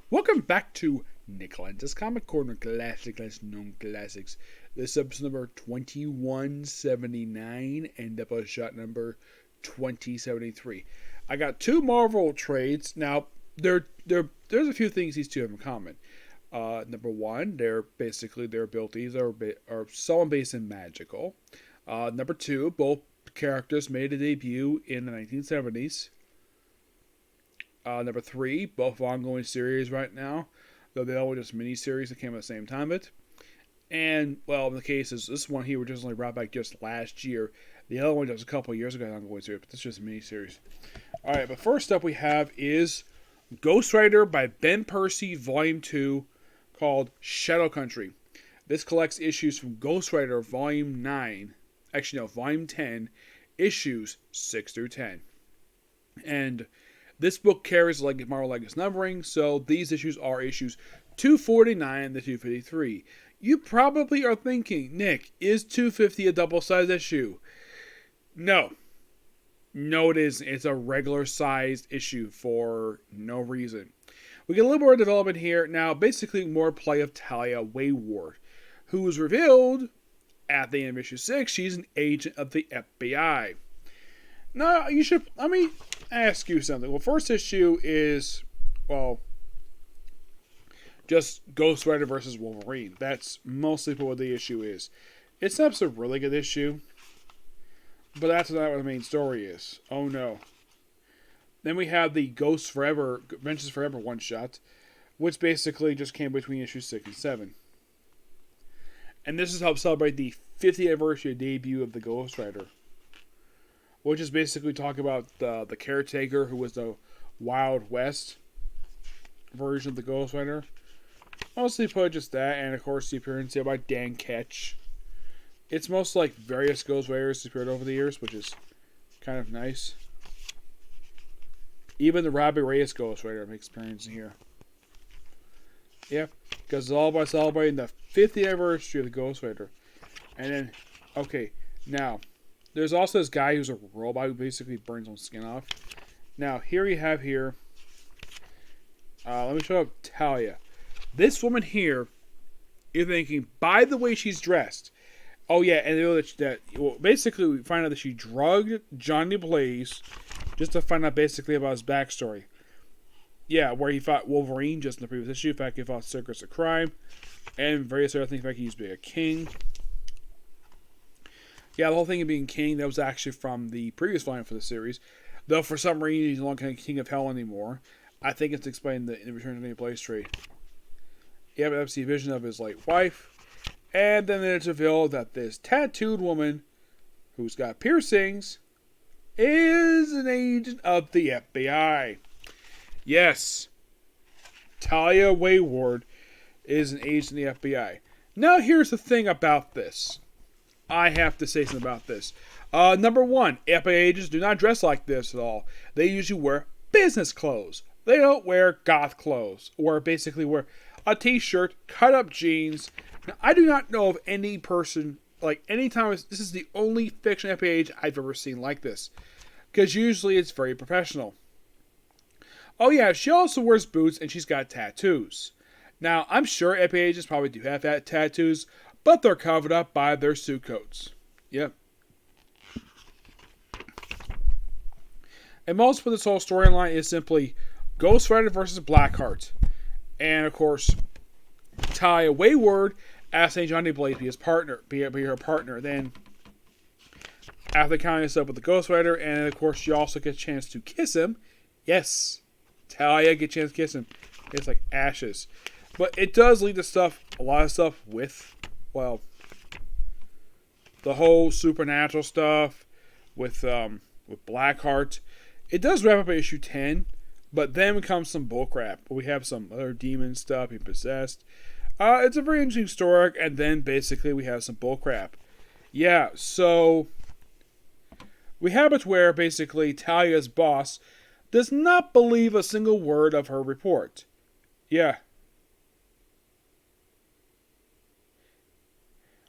Welcome back to Nick Lenz's Comic Corner Classic Less Known Classics. This is episode number 2179 and Doubleshot number 2073. I got two Marvel trades. Now, there's a few things these two have in common. Number one, their abilities are somewhat based in magical. Number two, both characters made a debut in the 1970s. Number three, both ongoing series right now, though they all were just mini-series that came at the same time. And, well, in the case is this one here, which was only brought back just last year. The other one was a couple of years ago, ongoing series, but this is just a mini-series. Alright, but first up we have is Ghost Rider by Ben Percy, Volume 2, called Shadow Country. This collects issues from Ghost Rider Volume 9, Volume 10, issues 6 through 10. And this book carries Marvel Legacy numbering, so these issues are issues 249 to 253. You probably are thinking, Nick, is 250 a double-sized issue? No. No, it isn't. It's a regular-sized issue for no reason. We get a little more development here. Now, basically more play of Talia Wayward, who was revealed at the end of issue 6. She's an agent of the FBI. Now, let me ask you something. Well, first issue is, just Ghost Rider versus Wolverine. That's mostly what the issue is. It's not a really good issue, but that's not what the main story is. Oh no. Then we have the Vengeance Forever one-shot, which basically just came between issues 6 and 7. And this is to help celebrate the 50th anniversary debut of the Ghost Rider, which is basically talking about the caretaker who was the Wild West version of the Ghost Rider. Mostly put just that, and of course the appearance here by Dan Ketch. It's most like various Ghost Riders appeared over the years, which is kind of nice. Even the Robbie Reyes Ghost Rider makes appearance in here. Yeah, because it's all about celebrating the 50th anniversary of the Ghost Rider. And then, okay, now, there's also this guy who's a robot who basically burns his skin off. Now, here you have let me show up Talia. This woman here, you're thinking, by the way she's dressed. Oh yeah, and basically we find out that she drugged Johnny Blaze just to find out basically about his backstory. Yeah, where he fought Wolverine just in the previous issue. In fact, he fought Circus of Crime and various other things. In fact, he used to be a king. Yeah, the whole thing of being king, that was actually from the previous volume for the series. Though for some reason he's no longer king of hell anymore. I think it's explained in the Return to Any Place trade. You have obviously a vision of his late wife. And then it's revealed that this tattooed woman who's got piercings is an agent of the FBI. Yes, Talia Wayward is an agent of the FBI. Now here's the thing about this. I have to say something about this. Number one, FBI agents do not dress like this at all. They usually wear business clothes. They don't wear goth clothes. Or basically wear a t-shirt, cut up jeans. Now, I do not know of any person, anytime, this is the only fiction FBI agent I've ever seen like this. Because usually it's very professional. Oh yeah, she also wears boots and she's got tattoos. Now, I'm sure FBI agents probably do have tattoos, but they're covered up by their suit coats. Yep. And most of this whole storyline is simply Ghost Rider versus Blackheart. And of course, Talia Wayward asking Johnny Blaze be her partner. Then, after counting this up with the Ghost Rider, and of course, she also gets a chance to kiss him. Yes, Talia gets a chance to kiss him. It's like ashes. But it does lead to a lot of stuff with, the whole supernatural stuff with Blackheart. It does wrap up at issue 10, but then comes some bullcrap. We have some other demon stuff, being possessed. It's a very interesting story, and then basically we have some bullcrap. Yeah, so we have it where basically Talia's boss does not believe a single word of her report. Yeah.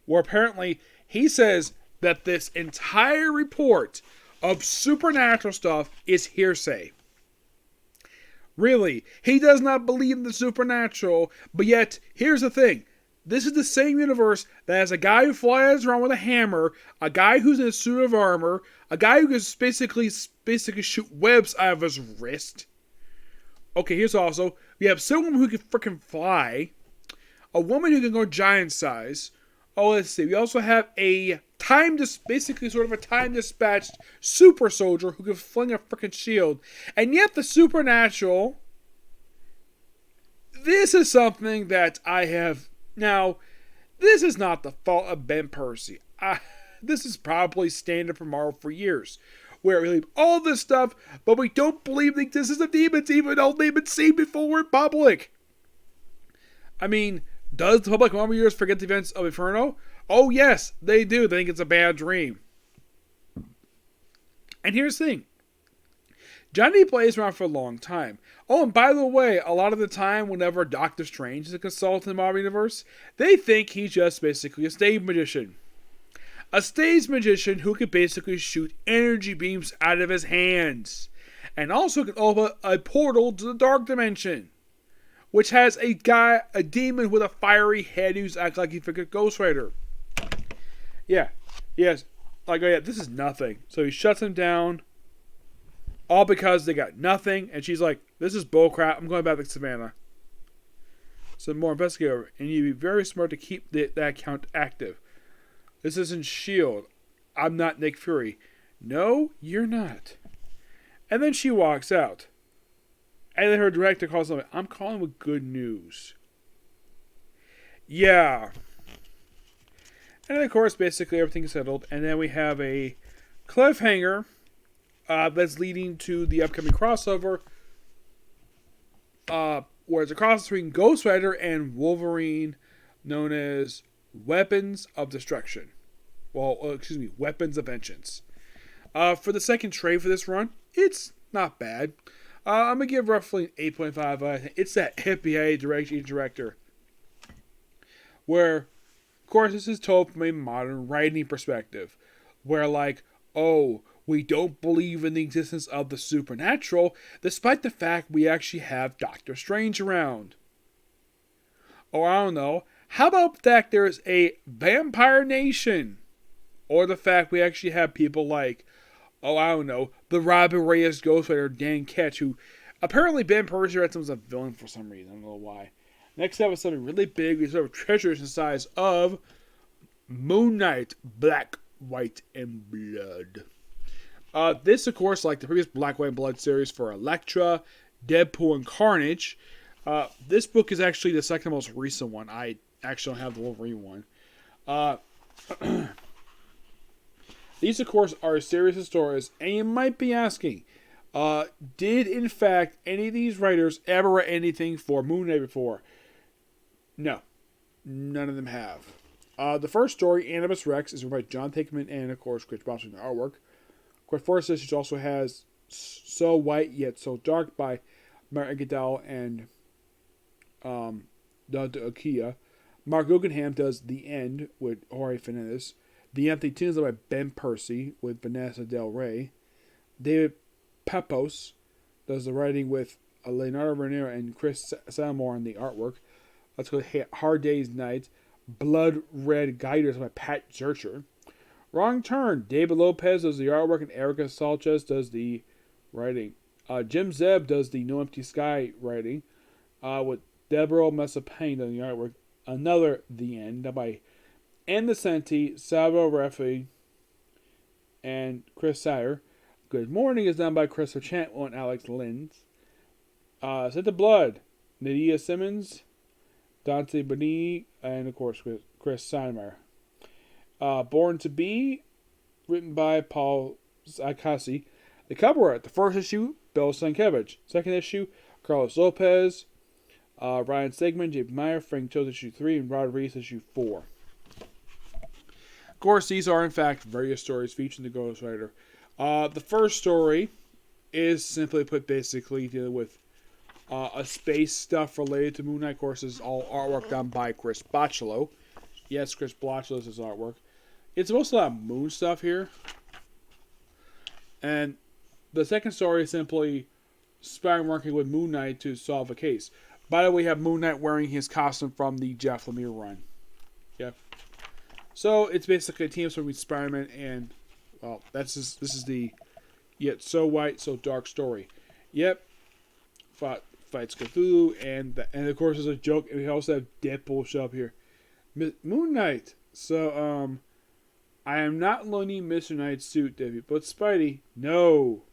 Where apparently he says that this entire report of supernatural stuff is hearsay. Really. He does not believe in the supernatural, but yet, here's the thing. This is the same universe that has a guy who flies around with a hammer, a guy who's in a suit of armor, a guy who can basically shoot webs out of his wrist. Okay, here's also, we have someone who can freaking fly, a woman who can go giant size. Oh, let's see. We also have a basically sort of a time dispatched super soldier who can fling a freaking shield. And yet the supernatural, this is something that I have, now, this is not the fault of Ben Percy. This is probably standard for Marvel for years, where we believe all this stuff, but we don't believe the existence of demons, even though they've been seen before in public. I mean, does the public Marvel universe forget the events of Inferno? Oh yes, they do. They think it's a bad dream. And here's the thing. Johnny plays around for a long time. Oh, and by the way, a lot of the time, whenever Doctor Strange is a consultant in the Marvel Universe, they think he's just basically a stage magician. A stage magician who can basically shoot energy beams out of his hands. And also can open a portal to the Dark Dimension. Which has a demon with a fiery head who's acting like he figured Ghost Rider. Yeah. Yes. Like, oh yeah, this is nothing. So he shuts him down. All because they got nothing. And she's like, this is bullcrap. I'm going back to Savannah. Some more investigator. And you'd be very smart to keep that account active. This isn't S.H.I.E.L.D. I'm not Nick Fury. No, you're not. And then she walks out. And then her director calls them, I'm calling with good news. Yeah. And then, of course, basically everything's settled. And then we have a cliffhanger that's leading to the upcoming crossover. Where it's a crossover between Ghost Rider and Wolverine, known as Weapons of Destruction. Weapons of Vengeance. For the second trade for this run, it's not bad. I'm going to give roughly an 8.5. It's that hippie director. Where, of course, this is told from a modern writing perspective. Where, like, oh, we don't believe in the existence of the supernatural, despite the fact we actually have Doctor Strange around. Or, I don't know, how about the fact there's a vampire nation? Or the fact we actually have people like, oh, I don't know, the Robin Reyes Ghost Rider, Dan Ketch, who apparently Ben Percy read was a villain for some reason. I don't know why. Next up is something really big. We sort of treasures the size of Moon Knight, Black, White, and Blood. This, of course, like the previous Black, White, and Blood series for Elektra, Deadpool, and Carnage. This book is actually the second most recent one. I actually don't have the Wolverine one. These, of course, are a series of stories, and you might be asking, did, in fact, any of these writers ever write anything for Moon Knight before? No. None of them have. The first story, Animus Rex, is written by John Hickman and, of course, Chris Boston in the artwork. Of course, first issue also has So White Yet So Dark by Martin Goodell and Dante Okia. Mark Guggenheim does The End with Jorge Fernandez. The Empty Tunes by Ben Percy with Vanessa Del Rey. David Pepos does the writing with Leonardo Raniero and Chris Samore on the artwork. Let's go Hard Day's Night. Blood Red Guiders by Pat Zurcher. Wrong Turn. David Lopez does the artwork and Erica Sanchez does the writing. Jim Zeb does the No Empty Sky writing. With Deborah Messapane on the artwork. Another The End by Ann Nesenti, Salvo Raffi, and Chris Sire. Good Morning is done by Christopher Chantwell and Alex Lenz. Sent to Blood, Nadia Simmons, Dante Bonini, and of course Chris Steinmeier. Born to Be, written by Paul Zakasi. The cover art, the first issue, Bill Sienkiewicz. Second issue, Carlos Lopez, Ryan Stegman, James Meyer, Frank Chose issue 3, and Rod Reese issue 4. Of course, these are in fact various stories featuring the Ghost Rider. The first story is simply put basically dealing with a space stuff related to Moon Knight. Of course, this is all artwork done by Chris Bachalo. Yes, Chris Bachalo is his artwork. It's mostly a lot of moon stuff here. And the second story is simply Spider-Man working with Moon Knight to solve a case. By the way, we have Moon Knight wearing his costume from the Jeff Lemire run. Yep. So it's basically a team between Spider-Man and, well, this is the yet so white, so dark story. Yep. Fights Cthulhu, and of course there's a joke, and we also have Doubleshot up here. Moon Knight. So I am not loaning Mr. Knight's suit, Debbie, but Spidey, no.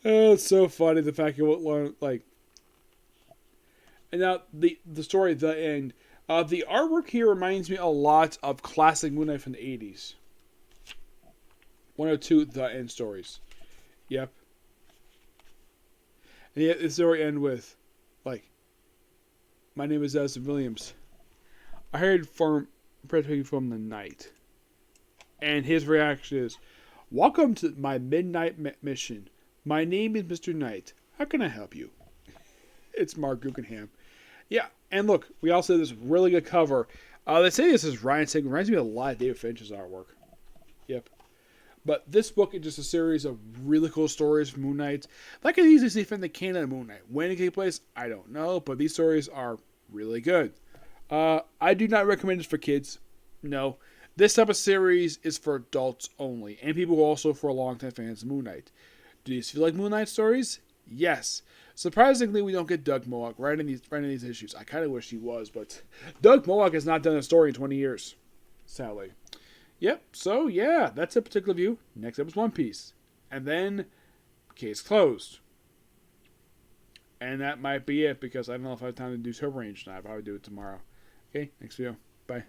Oh, it's so funny the fact you won't learn, like. And now the story at the end. The artwork here reminds me a lot of classic Moon Knight from the 80s. 102 The End stories. Yep. And yet the story end with, like, my name is Ezra Williams. I heard from the night. And his reaction is, welcome to my midnight mission. My name is Mr. Knight. How can I help you? It's Mark Guggenheim. Yeah, and look, we also have this really good cover. They say this is Ryan Sigmund. Reminds me a lot of David Finch's artwork. Yep. But this book is just a series of really cool stories from Moon Knight. I can easily see from the canon of Moon Knight. When it takes place, I don't know, but these stories are really good. I do not recommend this for kids. No. This type of series is for adults only, and people who are also for a long time fans of Moon Knight. Do these feel like Moon Knight stories? Yes. Surprisingly, we don't get Doug Moak right in these issues. I kind of wish he was, but Doug Moak has not done a story in 20 years. Sadly. Yep, so yeah, that's a particular view. Next up is One Piece. And then, case closed. And that might be it, because I don't know if I have time to do Turbo Range tonight. I'll probably do it tomorrow. Okay, next video. Bye.